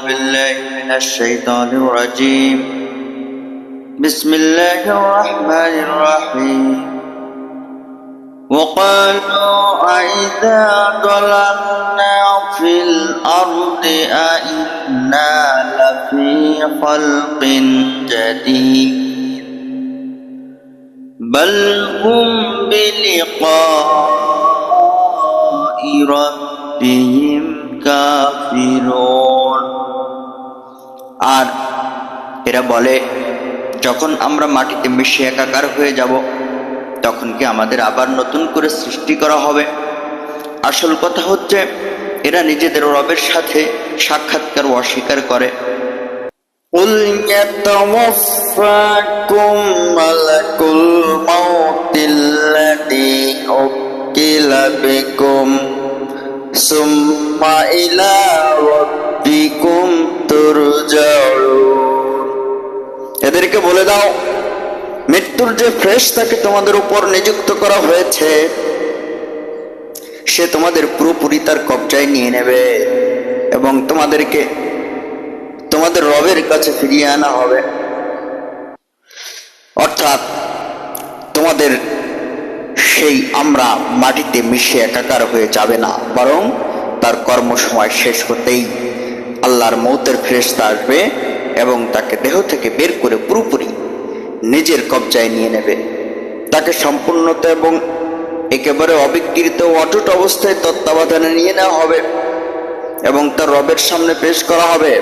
بالله من الشيطان الرجيم بسم الله الرحمن الرحيم وقالوا أئذا ضللنا في الأرض أئنا لفي خلق جديد بل هم بلقاء ربهم কাফিরুন। আর এরা বলে, যখন আমরা মাটিতে মিশে একাকার হয়ে যাব তখন কি আমাদের আবার নতুন করে সৃষ্টি করা হবে? আসল কথা হচ্ছে এরা নিজেদের রবের সাথে সাক্ষাৎকার অস্বীকার করে। قُلْ يَتَوَفَّاكُمْ مَلَكُ الْمَوْتِ الَّذِي وُكِّلَ بِكُمْ ثُمَّ إِلَى رَبِّكُمْ تُرْجَعُونَ। এদেরকে বলে দাও, মৃত্যুর যে ফেরেশতাকে তোমাদের উপর নিযুক্ত করা হয়েছে সে তোমাদের পুরোপুরি তার কবজায় নিয়ে নেবে এবং তোমাদেরকে তোমাদের রবের কাছে ফিরিয়ে আনা হবে। অর্থাৎ তোমাদের সেই আমরা মাটিতে মিশে একাকার হয়ে যাবে না, বরং তার কর্মসময় শেষ হতেই আল্লাহর মৌতের ফেরেশতা আসবে এবং তাকে দেহ থেকে বের করে পুরোপুরি নিজের কবজায় নিয়ে নেবে। তাকে সম্পূর্ণতা এবং একেবারে অবিকৃত অটুট অবস্থায় তত্ত্বাবধানে নিয়ে নেওয়া হবে এবং তার রবের সামনে পেশ করা হবে।